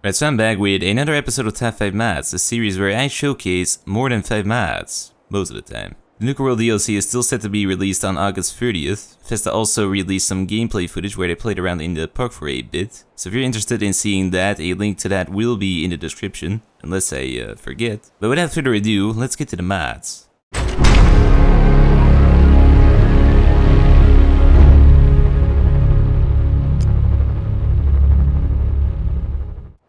Right, so I'm back with another episode of Top 5 Mods, a series where I showcase more than 5 mods, most of the time. The Nuka World DLC is still set to be released on August 30th. Festa also released some gameplay footage where they played around in the park for a bit. So if you're interested in seeing that, a link to that will be in the description, unless I forget. But without further ado, let's get to the mods.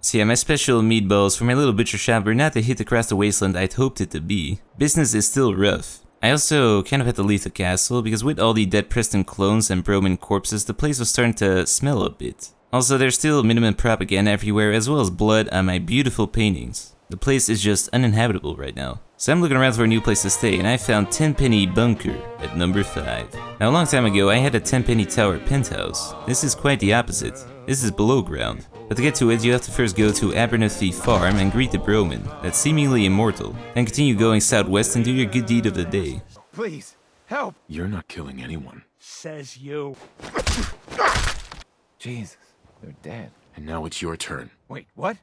So yeah, my special meatballs for my little butcher shop were not the hit across the wasteland I'd hoped it to be. Business is still rough. I also kind of had to leave the castle, because with all the dead Preston clones and Broman corpses, the place was starting to smell a bit. Also, there's still minimum propaganda everywhere, as well as blood on my beautiful paintings. The place is just uninhabitable right now. So I'm looking around for a new place to stay, and I found Tenpenny Bunker at number 5. Now a long time ago, I had a Tenpenny Tower penthouse. This is quite the opposite. This is below ground. But to get to it, you have to first go to Abernethy Farm and greet the Broman, that's seemingly immortal, then continue going southwest and do your good deed of the day. Please, help! You're not killing anyone. Says you. Jesus, they're dead. And now it's your turn. Wait, what?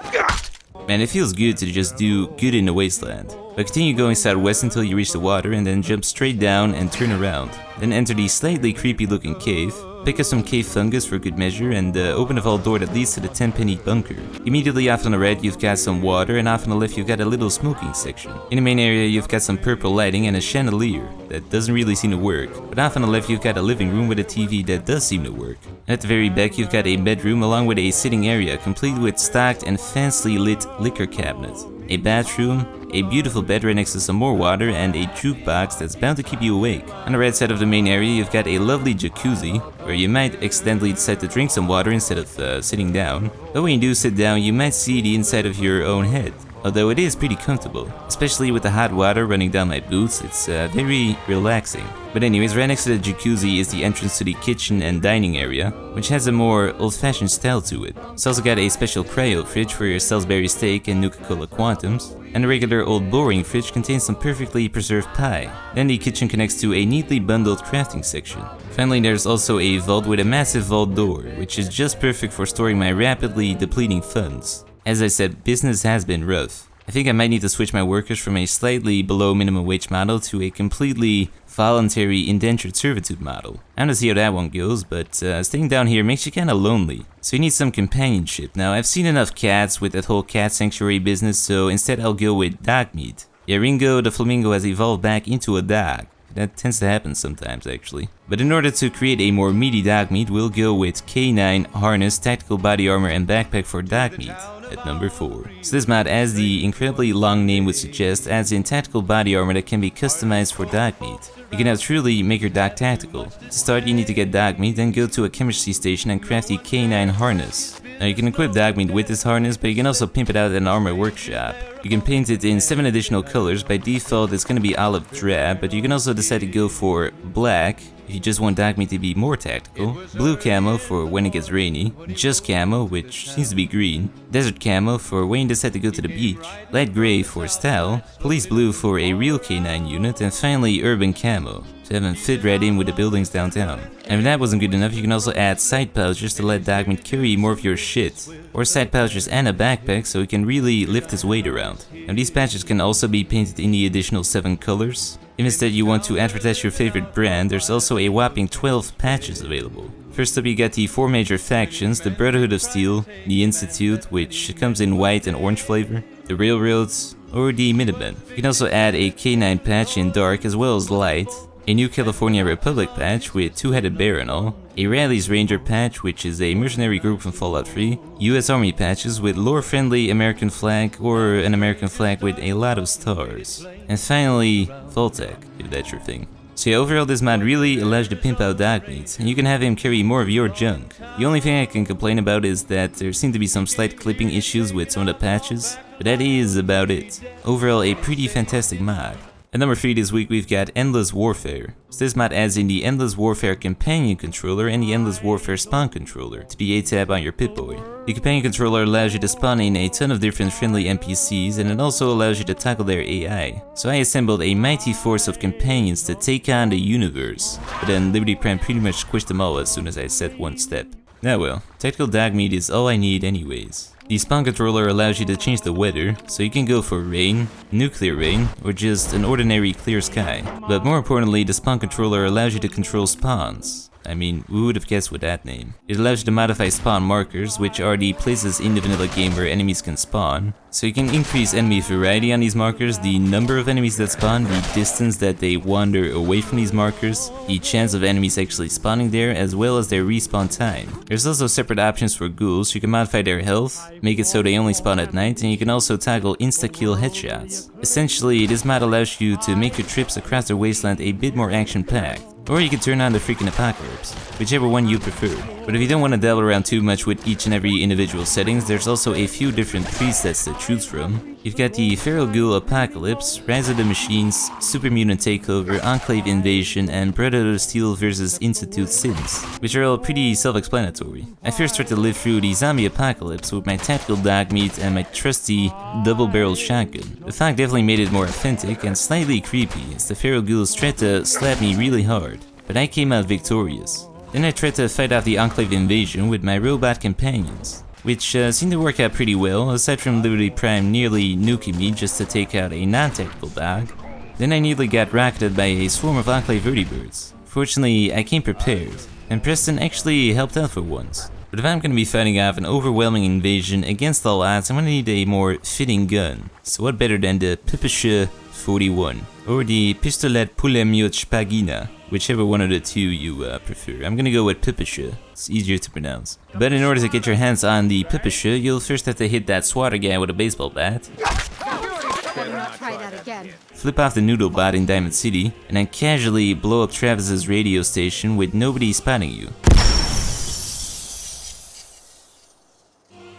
Man, it feels good to just do good in the wasteland. But continue going southwest until you reach the water and then jump straight down and turn around. Then enter the slightly creepy looking cave, pick up some cave fungus for good measure, and open the vault door that leads to the Tenpenny Bunker. Immediately off on the right you've got some water, and off on the left you've got a little smoking section. In the main area you've got some purple lighting and a chandelier that doesn't really seem to work. But off on the left you've got a living room with a TV that does seem to work. And at the very back you've got a bedroom along with a sitting area complete with stocked and fancily lit liquor cabinet, a bathroom, a beautiful bed right next to some more water, and a jukebox that's bound to keep you awake. On the right side of the main area you've got a lovely jacuzzi, where you might accidentally decide to drink some water instead of sitting down. But when you do sit down you might see the inside of your own head. Although it is pretty comfortable, especially with the hot water running down my boots, it's very relaxing. But anyways, right next to the jacuzzi is the entrance to the kitchen and dining area, which has a more old-fashioned style to it. It's also got a special cryo fridge for your Salisbury steak and Nuka-Cola Quantums, and a regular old boring fridge contains some perfectly preserved pie. Then the kitchen connects to a neatly bundled crafting section. Finally, there's also a vault with a massive vault door, which is just perfect for storing my rapidly depleting funds. As I said, business has been rough. I think I might need to switch my workers from a slightly below minimum wage model to a completely voluntary indentured servitude model. I don't see how that one goes, but staying down here makes you kinda lonely. So you need some companionship. Now, I've seen enough cats with that whole cat sanctuary business, so instead I'll go with Dogmeat. Yeah, Ringo the flamingo has evolved back into a dog. That tends to happen sometimes, actually. But in order to create a more meaty Dogmeat, we'll go with K9 harness, tactical body armor, and backpack for Dogmeat at number 4. So this mod, as the incredibly long name would suggest, adds in tactical body armor that can be customized for Dogmeat. You can now truly make your dog tactical. To start, you need to get Dogmeat, then go to a chemistry station and craft the K9 harness. Now you can equip Dogmeat with this harness, but you can also pimp it out at an armor workshop. You can paint it in 7 additional colors. By default it's going to be olive drab, but you can also decide to go for black if you just want Dogmeat to be more tactical, blue camo for when it gets rainy, just camo, which seems to be green, desert camo for when you decide to go to the beach, light gray for style, police blue for a real K9 unit, and finally urban camo to have them fit right in with the buildings downtown. And if that wasn't good enough, you can also add side pouches to let Dogmeat carry more of your shit, or side pouches and a backpack so he can really lift his weight around. And these patches can also be painted in the additional 7 colors. If instead you want to advertise your favorite brand, there's also a whopping 12 patches available. First up you got the 4 major factions, the Brotherhood of Steel, the Institute, which comes in white and orange flavor, the Railroads, or the Minutemen. You can also add a K9 patch in dark as well as light, a New California Republic patch with 2-headed bear and all, a Rally's Ranger patch which is a mercenary group from Fallout 3, US Army patches with lore-friendly American flag or an American flag with a lot of stars, and finally Voltec, if that's your thing. So yeah, overall this mod really allows you to pimp out Dogmeat, and you can have him carry more of your junk. The only thing I can complain about is that there seem to be some slight clipping issues with some of the patches, but that is about it. Overall a pretty fantastic mod. At number 3 this week we've got Endless Warfare. So this mod adds in the Endless Warfare Companion Controller and the Endless Warfare Spawn Controller to the A-tab on your Pip-Boy. The Companion Controller allows you to spawn in a ton of different friendly NPCs, and it also allows you to toggle their AI. So I assembled a mighty force of companions to take on the universe, but then Liberty Prime pretty much squished them all as soon as I set one step. Now well, Tactical Dogmeat is all I need anyways. The spawn controller allows you to change the weather, so you can go for rain, nuclear rain, or just an ordinary clear sky. But more importantly, the spawn controller allows you to control spawns. I mean, who would have guessed with that name? It allows you to modify spawn markers, which are the places in the vanilla game where enemies can spawn. So you can increase enemy variety on these markers, the number of enemies that spawn, the distance that they wander away from these markers, the chance of enemies actually spawning there, as well as their respawn time. There's also separate options for ghouls. You can modify their health, make it so they only spawn at night, and you can also toggle insta-kill headshots. Essentially, this mod allows you to make your trips across the wasteland a bit more action-packed. Or you can turn on the freaking apocalypse, whichever one you prefer. But if you don't want to dabble around too much with each and every individual settings, there's also a few different presets to choose from. You've got the Feral Ghoul Apocalypse, Rise of the Machines, Super Mutant Takeover, Enclave Invasion, and Brotherhood of Steel vs Institute Sims, which are all pretty self-explanatory. I first tried to live through the Zombie Apocalypse with my tactical Dogmeat and my trusty double-barreled shotgun. The fog definitely made it more authentic and slightly creepy, as the Feral Ghouls tried to slap me really hard, but I came out victorious. Then I tried to fight off the Enclave Invasion with my robot companions, which seemed to work out pretty well, aside from Liberty Prime nearly nuking me just to take out a non-tactical dog. Then I nearly got rocketed by a swarm of Enclave vertibirds. Fortunately, I came prepared, and Preston actually helped out for once. But if I'm gonna be fighting off an overwhelming invasion against all odds, I'm gonna need a more fitting gun. So what better than the Ppsh 41, or the Pistolet Pulemiot Pagina, whichever one of the two you prefer. I'm gonna go with Ppsh, it's easier to pronounce. But in order to get your hands on the Ppsh, you'll first have to hit that swatter guy with a baseball bat. Try that again. Flip off the noodle bot in Diamond City, and then casually blow up Travis's radio station with nobody spotting you.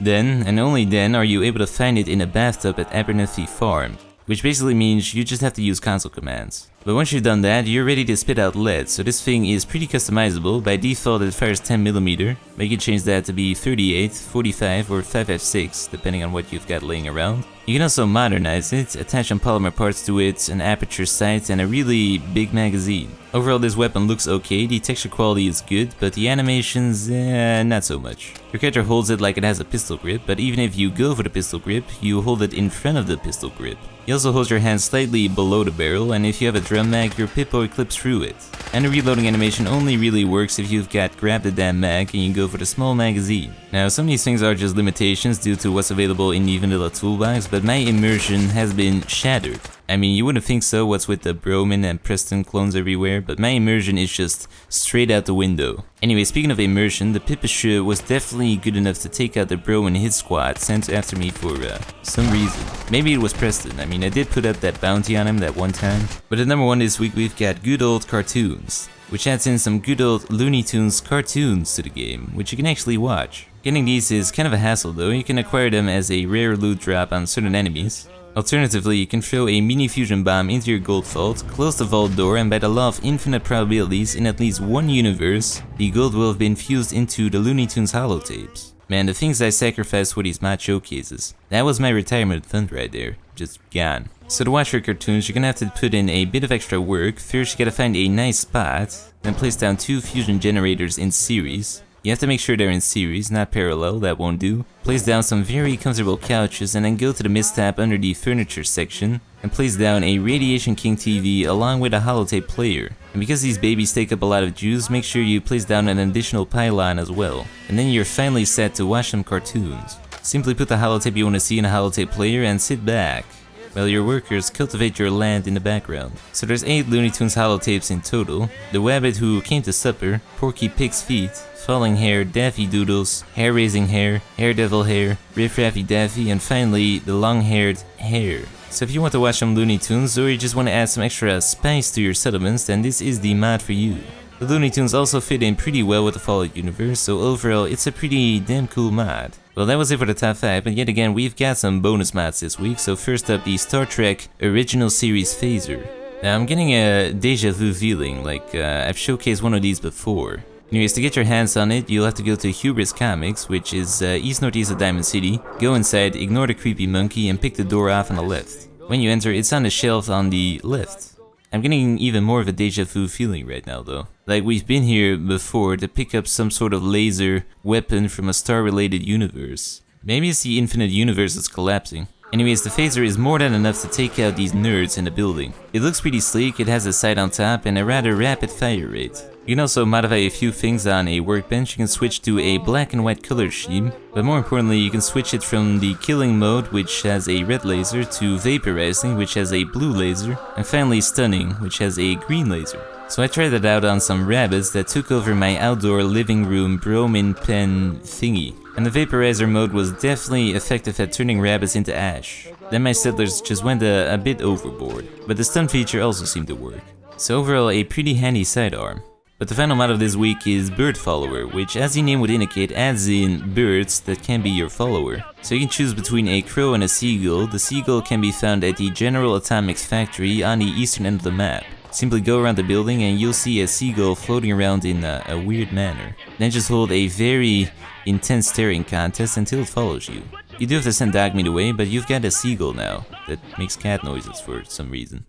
Then, and only then, are you able to find it in a bathtub at Abernethy Farm, which basically means you just have to use console commands. But once you've done that, you're ready to spit out lead, so this thing is pretty customizable. By default it fires 10mm, but you can change that to be 38, 45 or 5F6, depending on what you've got laying around. You can also modernize it, attach some polymer parts to it, an aperture sight, and a really big magazine. Overall this weapon looks okay, the texture quality is good, but the animations, not so much. Your character holds it like it has a pistol grip, but even if you go for the pistol grip, you hold it in front of the pistol grip. You also hold your hand slightly below the barrel, and if you have a drum mag, your Pipero clips through it. And the reloading animation only really works if you've got grab the damn mag and you go for the small magazine. Now some of these things are just limitations due to what's available in the vanilla toolbox, but my immersion has been shattered. I mean, you wouldn't think so, what's with the Broman and Preston clones everywhere, but my immersion is just straight out the window. Anyway, speaking of immersion, the Ppsh was definitely good enough to take out the Broman hit squad sent after me for some reason. Maybe it was Preston. I mean, I did put up that bounty on him that one time. But at number 1 this week we've got good old cartoons, which adds in some good old Looney Tunes cartoons to the game, which you can actually watch. Getting these is kind of a hassle though. You can acquire them as a rare loot drop on certain enemies. Alternatively, you can throw a mini fusion bomb into your gold vault, close the vault door, and by the law of infinite probabilities, in at least one universe, the gold will have been fused into the Looney Tunes holotapes. Man, the things I sacrificed for these mod showcases. That was my retirement fund right there. Just gone. So to watch your cartoons, you're gonna have to put in a bit of extra work. First, you gotta find a nice spot, then place down 2 fusion generators in series. You have to make sure they're in series, not parallel, that won't do. Place down some very comfortable couches and then go to the mistab under the furniture section and place down a Radiation King TV along with a holotape player. And because these babies take up a lot of juice, make sure you place down an additional pylon as well. And then you're finally set to watch some cartoons. Simply put the holotape you want to see in a holotape player and sit back while your workers cultivate your land in the background. So there's 8 Looney Tunes holotapes in total. The Wabbit Who Came to Supper, Porky Pig's Feet, Falling Hair, Daffy Doodles, Hair Raising Hair, Hair Devil Hair, Riff Raffy Daffy, and finally the long-haired Hare. So if you want to watch some Looney Tunes or you just want to add some extra spice to your settlements, then this is the mod for you. The Looney Tunes also fit in pretty well with the Fallout universe, so overall it's a pretty damn cool mod. Well, that was it for the top 5, but yet again we've got some bonus mods this week. So first up, the Star Trek Original Series Phaser. Now I'm getting a deja vu feeling, like I've showcased one of these before. Anyways, to get your hands on it, you'll have to go to Hubris Comics, which is east-northeast of Diamond City. Go inside, ignore the creepy monkey, and pick the door off on the left. When you enter, it's on the shelf on the left. I'm getting even more of a deja vu feeling right now though. Like we've been here before to pick up some sort of laser weapon from a star-related universe. Maybe it's the infinite universe that's collapsing. Anyways, the phaser is more than enough to take out these nerds in the building. It looks pretty sleek, it has a sight on top and a rather rapid fire rate. You can also modify a few things on a workbench. You can switch to a black and white color scheme, but more importantly you can switch it from the killing mode, which has a red laser, to vaporizing, which has a blue laser, and finally stunning, which has a green laser. So I tried that out on some rabbits that took over my outdoor living room bromine pen thingy. And the vaporizer mode was definitely effective at turning rabbits into ash. Then my settlers just went a bit overboard, but the stun feature also seemed to work. So overall a pretty handy sidearm. But the final mod of this week is BirdFollower, which as the name would indicate adds in birds that can be your follower. So you can choose between a crow and a seagull. The seagull can be found at the General Atomics factory on the eastern end of the map. Simply go around the building and you'll see a seagull floating around in a weird manner. Then just hold a very intense staring contest until it follows you. You do have to send Dogmeat away, but you've got a seagull now that makes cat noises for some reason.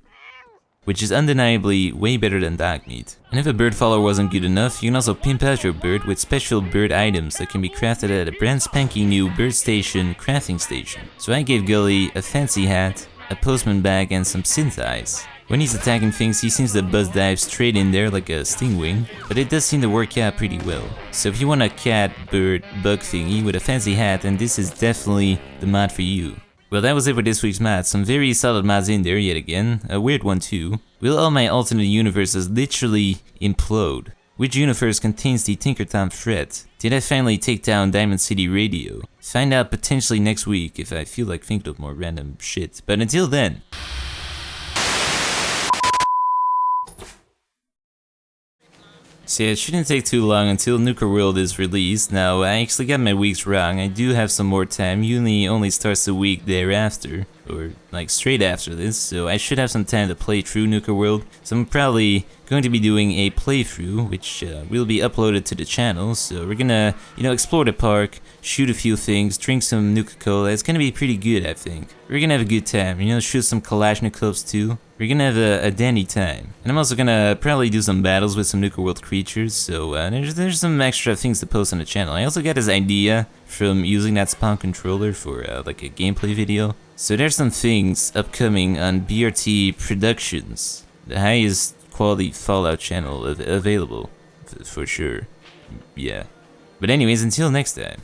Which is undeniably way better than Dogmeat. And if a BirdFollower wasn't good enough, you can also pimp out your bird with special bird items that can be crafted at a brand spanking new bird station crafting station. So I gave Gully a fancy hat, a postman bag and some synth eyes. When he's attacking things, he seems to buzz dive straight in there like a stingwing, but it does seem to work out pretty well. So if you want a cat, bird, bug thingy with a fancy hat, then this is definitely the mod for you. Well, that was it for this week's mod. Some very solid mods in there yet again, a weird one too. Will all my alternate universes literally implode? Which universe contains the Tinker Tom threat? Did I finally take down Diamond City Radio? Find out potentially next week if I feel like thinking of more random shit. But until then... So yeah, it shouldn't take too long until Nuka World is released. Now, I actually got my weeks wrong. I do have some more time. Uni only starts the week thereafter, or like straight after this, so I should have some time to play through Nuka World. So I'm probably going to be doing a playthrough, which will be uploaded to the channel. So we're gonna, explore the park, shoot a few things, drink some Nuka-Cola. It's gonna be pretty good, I think. We're gonna have a good time, shoot some Kalashnikovs too. We're gonna have a dandy time. And I'm also gonna probably do some battles with some Nuka World creatures, so there's some extra things to post on the channel. I also got this idea from using that spawn controller for like a gameplay video. So there's some things upcoming on BRT Productions, the highest quality Fallout channel available, for sure. Yeah. But anyways, until next time.